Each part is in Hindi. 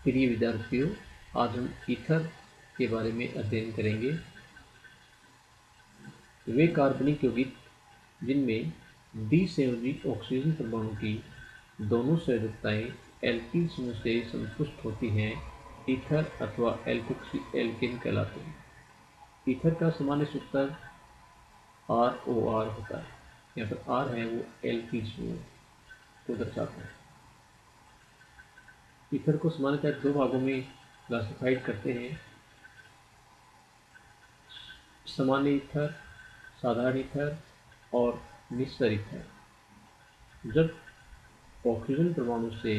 प्रिय विद्यार्थियों, आज हम ईथर के बारे में अध्ययन करेंगे। वे कार्बनिक यौगिक जिनमें द्विसंयोजी ऑक्सीजन परमाणु की दोनों संयोजकताएं एल्किल समूह से संतुष्ट होती हैं, ईथर अथवा एल्कोक्सी एल्केन कहलाते हैं। ईथर का सामान्य सूत्र ROR होता है। यहाँ पर R है वो एल्किल समूह को दर्शाता है। ईथर को सामान्यतः दो भागों में क्लासिफाइड करते हैं: सामान्य ईथर, साधारण ईथर और मिश्र ईथर। जब ऑक्सीजन परमाणु से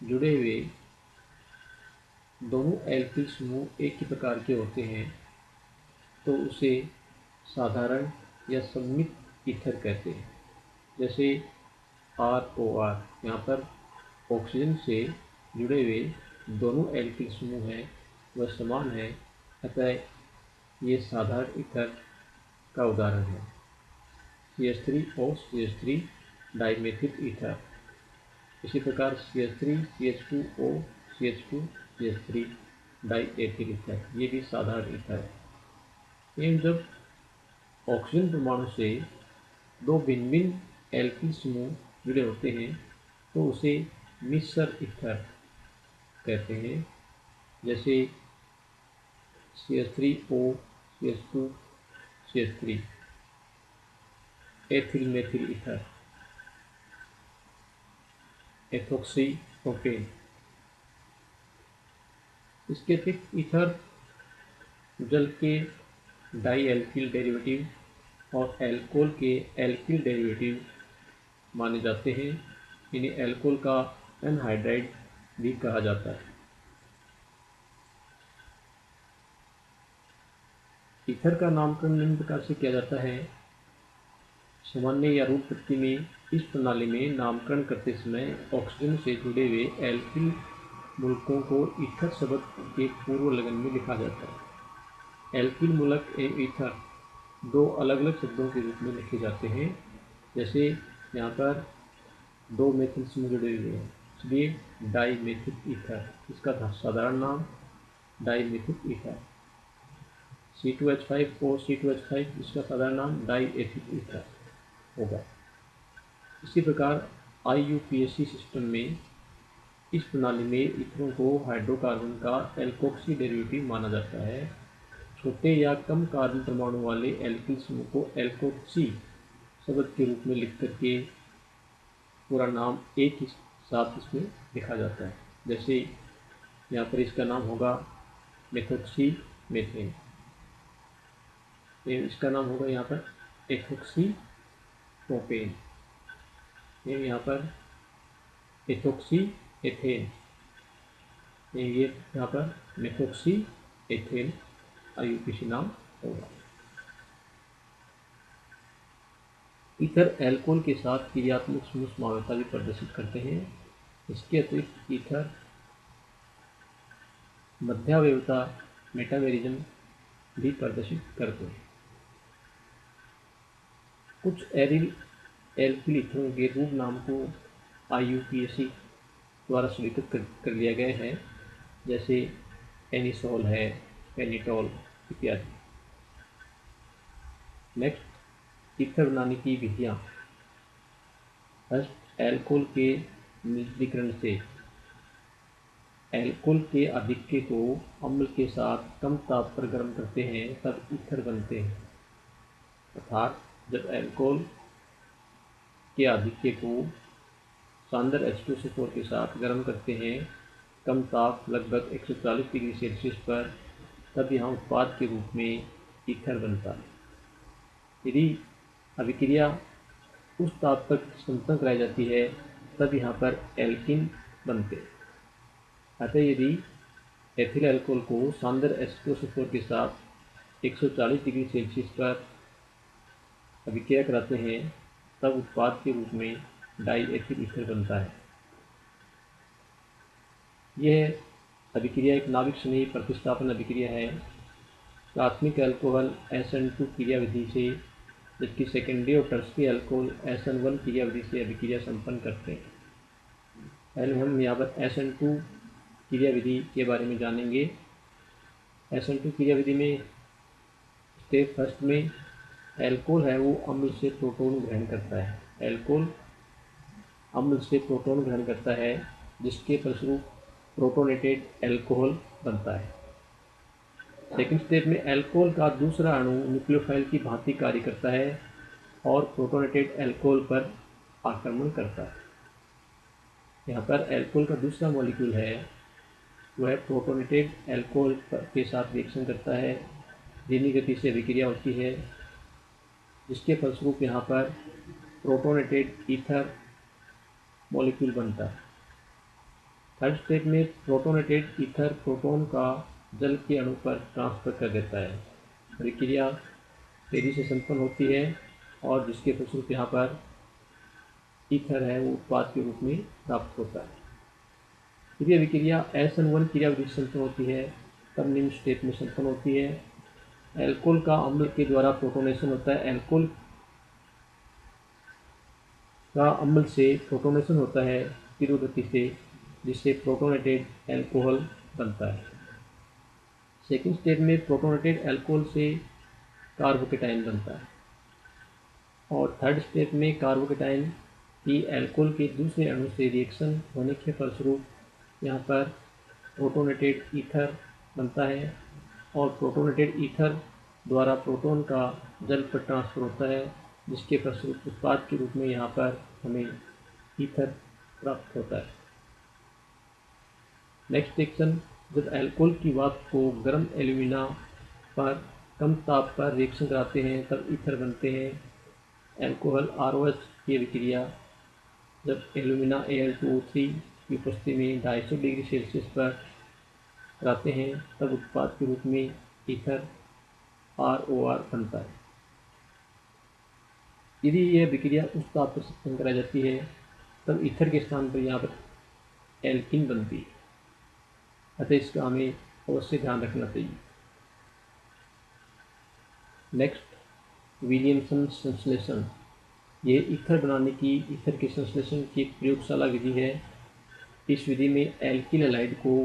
जुड़े हुए दोनों एल्किल समूह एक ही प्रकार के होते हैं तो उसे साधारण या सममित ईथर कहते हैं। जैसे ROR, यहाँ पर ऑक्सीजन से जुड़े हुए दोनों एल्किल समूह हैं वह समान है, अतः ये साधारण ईथर का उदाहरण है। CH3O CH3 dimethyl ether. इसी प्रकार CH3 CH2O CH2 CH3 diethyl ether, ये भी साधारण ईथर है। लेकिन जब ऑक्सीजन परमाणु से दो भिन्न भिन्न एल्किल समूह जुड़े होते हैं तो उसे मिश्र ईथर कहते हैं। जैसे CH3O CH2 CH3 ethyl methyl ether, ethoxy propane. इसके अतिरिक्त ईथर जल के डाई एल्किल डेरिवेटिव और एल्कोहल के एल्किल डेरिवेटिव माने जाते हैं। इन्हें एल्कोहल का एनहाइड्राइड भी कहा जाता है। ईथर का नामकरण निम्न प्रकार से किया जाता है। सामान्य या रूट पट्टी में इस प्रणाली में नामकरण करते समय ऑक्सीजन से जुड़े हुए एल्किल मूलकों को ईथर शब्द के पूर्व लगन में लिखा जाता है। एल्किल मूलक एवं ईथर दो अलग अलग शब्दों के रूप में लिखे जाते हैं। जैसे यहाँ पर दो मेथिल समूह जुड़े हुए हैं, इसलिए डाइमेथिल ईथर, इसका साधारण नाम डाइमेथिल ईथर। C2H5O C2H5, इसका साधारण नाम डाइएथिल ईथर होगा। इसी प्रकार IUPAC सिस्टम में इस प्रणाली में ईथरों को हाइड्रोकार्बन का एल्कोक्सी डेरिवेटिव माना जाता है। छोटे या कम कार्बन परमाणु वाले एल्किल समूह को एल्कोक्सी शब्द के रूप में लिख करके पूरा नाम एक ही साथ इसमें लिखा जाता है। जैसे यहाँ पर इसका नाम होगा मेथोक्सी मेथेन, इसका नाम होगा यहाँ पर एथोक्सी प्रोपेन, यहाँ पर एथोक्सी एथेन, ये यहाँ पर मेथोक्सी एथेन IUPAC नाम होगा। ईथर एल्कोहल के साथ क्रियात्मक समूह समावेशता भी प्रदर्शित करते हैं। इसके अतिरिक्त ईथर मध्यावयवता मेटामेरिज्म भी प्रदर्शित करते हैं। कुछ एरिल एल्किल ईथरों के रूप नाम को IUPAC द्वारा स्वीकृत कर लिया गया है, जैसे एनिसोल है, पेनिटोल इत्यादि। नेक्स्ट, ईथर बनाने की विधियाँ। फर्स्ट, एल्कोहल के मिश्रीकरण से एल्कोहल के आधिक्य को अम्ल के साथ कम ताप पर गर्म करते हैं तब ईथर बनते हैं। अर्थात जब एल्कोहल के आधिक्य को सांद्र H2SO4 के साथ गर्म करते हैं कम ताप लगभग 140 डिग्री सेल्सियस पर, तब यहाँ उत्पाद के रूप में ईथर बनता है। यदि अभिक्रिया उस ताप तक संतत कराई जाती है तब यहाँ पर एल्किन बनते हैं। अतः यदि एथिल अल्कोहल को सांद्र H2SO4 के साथ 140 डिग्री सेल्सियस पर अभिक्रिया कराते हैं तब उत्पाद के रूप में डाइएथिल ईथर बनता है। यह अभिक्रिया एक नाभिक स्नेही प्रतिस्थापन अभिक्रिया है। प्राथमिक अल्कोहल SN2 क्रियाविधि से, जबकि सेकेंडरी और टर्शरी अल्कोहल SN1 क्रियाविधि से अभिक्रिया संपन्न करते हैं। पहले हम यहाँ पर SN2 क्रियाविधि के बारे में जानेंगे। SN2 क्रियाविधि में स्टेप फर्स्ट में एल्कोहल है वो अम्ल से प्रोटॉन ग्रहण करता है। एल्कोहल अम्ल से प्रोटॉन ग्रहण करता है, जिसके फलस्वरूप प्रोटोनेटेड एल्कोहल बनता है। सेकेंड स्टेप में एल्कोहल का दूसरा अणु न्यूक्लियोफाइल की भांति कार्य करता है और प्रोटोनेटेड एल्कोहल पर आक्रमण करता है। यहाँ पर एल्कोहल का दूसरा मॉलिक्यूल है वह प्रोटोनेटेड एल्कोहल के साथ रिएक्शन करता है, धीमी गति से अभिक्रिया होती है, जिसके फलस्वरूप यहाँ पर प्रोटोनेटेड ईथर मॉलिक्यूल बनता है। थर्ड स्टेप में प्रोटोनेटेड ईथर प्रोटॉन का जल के अणु पर ट्रांसफर कर देता है। अभिक्रिया तेजी से संपन्न होती है और जिसके फलस्वरूप यहाँ पर ईथर है वो उत्पाद के रूप में प्राप्त होता है। यदि अभिक्रिया SN1 क्रियाविधि से संपन्न होती है तब निम्न स्टेप में संपन्न होती है। एल्कोहल का अम्ल के द्वारा प्रोटोनेशन होता है। एल्कोहल का अम्ल से प्रोटोनेशन होता है तीव्र गति से, जिससे प्रोटोनेटेड एल्कोहल बनता है। सेकेंड स्टेप में प्रोटोनेटेड एल्कोहल से कार्बोकेटाइन बनता है और थर्ड स्टेप में कार्बोकेटाइन की एल्कोहल के दूसरे अणु से रिएक्शन होने के फलस्वरूप यहाँ पर प्रोटोनेटेड ईथर बनता है और प्रोटोनेटेड ईथर द्वारा प्रोटॉन का जल पर ट्रांसफर होता है, जिसके फलस्वरूप उत्पाद के रूप में यहाँ पर हमें ईथर प्राप्त होता है। नेक्स्ट रिएक्शन, जब एल्कोहल की वाष्प को गर्म एल्यूमिना पर कम ताप पर रिएक्शन कराते हैं तब ईथर बनते हैं। एल्कोहल ROH की अभिक्रिया जब एल्यूमिना Al2O3 की उपस्थिति में 250 डिग्री सेल्सियस पर कराते हैं तब उत्पाद के रूप में ईथर ROR बनता है। यदि यह अभिक्रिया उस ताप पर संपन्न कराई जाती है तब ईथर के स्थान पर यहाँ पर एल्कीन बनती है, अतः इसका हमें अवश्य ध्यान रखना चाहिए। नेक्स्ट, विलियमसन संश्लेषण। ये ईथर बनाने की ईथर के संश्लेषण की एक प्रयोगशाला विधि है। इस विधि में एल्किल हैलाइड को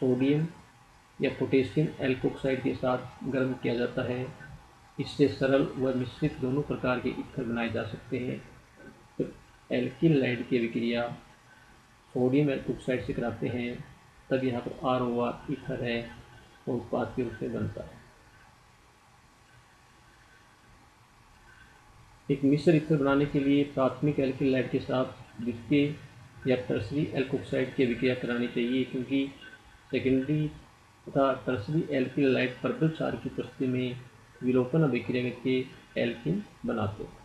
सोडियम या पोटेशियम एल्कोक्साइड के साथ गर्म किया जाता है। इससे सरल व मिश्रित दोनों प्रकार के ईथर बनाए जा सकते हैं। तो एल्किल हैलाइड की अभिक्रिया सोडियम एल्कोक्साइड से कराते हैं तब यहाँ पर ROR ईथर है और उत्पाद के रूप में बनता है। एक मिश्र ईथर बनाने के लिए प्राथमिक एल्किल हैलाइड के साथ द्वितीय या टर्सरी एल्कोक्साइड की अभिक्रिया करानी चाहिए, क्योंकि सेकेंडरी तथा टर्सरी एल्किल हैलाइड प्रबल क्षार की उपस्थिति में विलोपन अभिक्रिया करके एल्कीन बनाते हैं।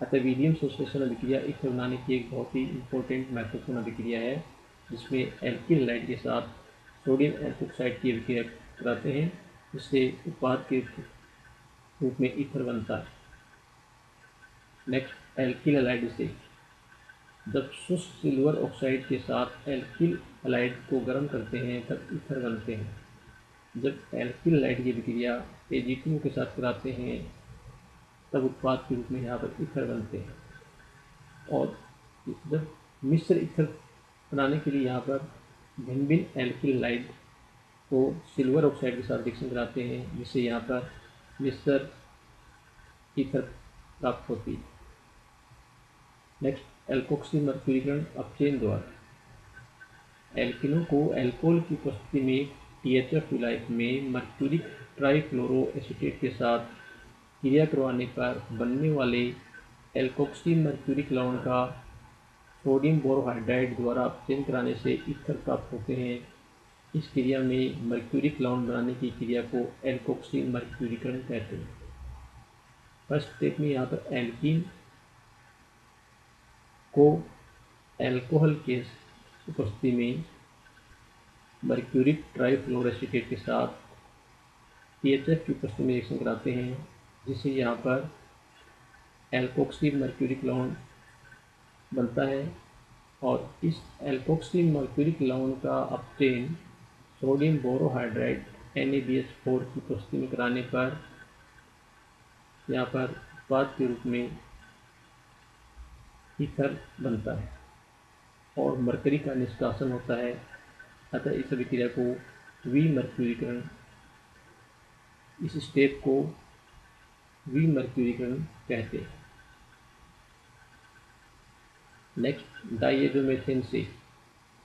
अतः विलियम संश्लेषण अभिक्रिया ईथर बनाने की एक बहुत ही इम्पोर्टेंट महत्वपूर्ण अभिक्रिया है, जिसमें एल्किल हैलाइड के साथ सोडियम एल्कोक्साइड की अभिक्रिया कराते हैं, जिससे उत्पाद के रूप में ईथर बनता है। नेक्स्ट, एल्किल हैलाइड से जब शुष्क सिल्वर ऑक्साइड के साथ एल्किल हैलाइड को गर्म करते हैं तब ईथर बनते हैं। जब एल्किल हैलाइड की अभिक्रिया AgTO के साथ कराते हैं तब उत्पाद के रूप में यहाँ पर ईथर बनते हैं। और जब मिश्र ईथर बनाने के लिए यहाँ पर भिन्न भिन्न एल्किल हैलाइड को सिल्वर ऑक्साइड के साथ रिएक्शन कराते हैं, जिससे यहाँ पर मिश्र ईथर प्राप्त होती है। नेक्स्ट, एल्कोक्सी मर्क्यूरीकरण अपचयन द्वारा। एल्किनों को अल्कोहल की उपस्थिति में THF विलायक में मर्क्यूरिक ट्राइफ्लोरोएसीटेट के साथ क्रिया करवाने पर बनने वाले एल्कोक्सी मर्क्यूरिक लवण का सोडियम बोरोहाइड्राइड द्वारा अपचयन कराने से ईथर प्राप्त होते हैं। इस क्रिया में मर्क्यूरिक लवण बनाने की क्रिया को एल्कोक्सी मर्क्यूरीकरण कहते हैं। फर्स्ट स्टेप में यहाँ पर एल्कीन को एल्कोहल के उपस्थिति में मर्क्यूरिक ट्राइफ्लोरोएसीटेट के साथ THF की उपस्थिति में रिएक्शन कराते हैं, जिससे यहाँ पर एल्कोक्सी मर्क्यूरिक लवण बनता है और इस एल्कोक्सी मर्क्यूरिक लवण का अपचयन सोडियम बोरोहाइड्राइड NaBH4 की उपस्थिति में कराने पर यहाँ पर उत्पाद के रूप में ईथर बनता है और मरकरी का निष्कासन होता है, अतः इस अभिक्रिया को विमरक्यूरीकरण, इस स्टेप को विमरक्यूरीकरण कहते हैं। नेक्स्ट, डाइएज़ोमीथेन से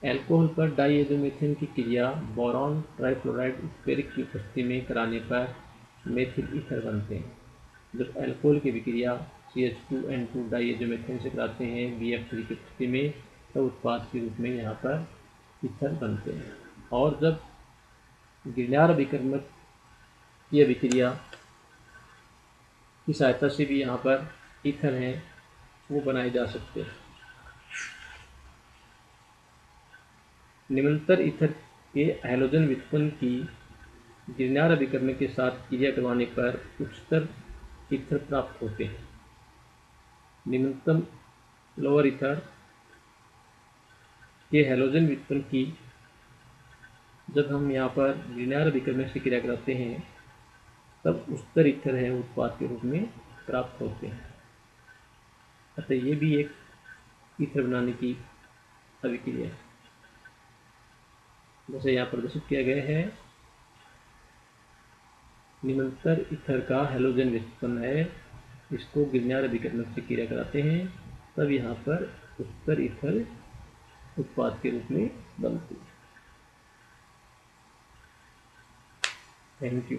एल्कोहल पर डाइएज़ोमीथेन की क्रिया बोरॉन ट्राइफ्लोराइड स्टेरिक की उपस्थिति में कराने पर मेथिल ईथर बनते हैं। जब एल्कोहल की विक्रिया CH2N2 डाइएज़ोमीथेन से कराते हैं BF3 की उपस्थिति में, तब उत्पाद के रूप में यहाँ पर ईथर बनते हैं। और जब गिरनार अभिकर्मक की अभिक्रिया की सहायता से भी यहाँ पर ईथर हैं वो बनाए जा सकते हैं। निम्नतर ईथर के हैलोजन व्युत्पन्न की गिरनार अभिकर्मक के साथ क्रिया करवाने पर उच्चतर ईथर प्राप्त होते हैं। निम्नतम लोअर ईथर के हैलोजन व्युत्पन्न की जब हम यहाँ पर गिरनार अभिकर्मक से क्रिया कराते हैं तब उच्चतर ईथर है उत्पाद के रूप में प्राप्त होते हैं। अतः ये भी एक ईथर बनाने की अभिक्रिया है। जैसे यहाँ प्रदर्शित किया गया है, निम्नतर ईथर का हैलोजन व्युत्पन्न है, इसको गिरनार अभिकर्मक से क्रिया कराते हैं तब यहाँ पर उच्चतर ईथर उत्पाद के रूप में बनती है। Thank you.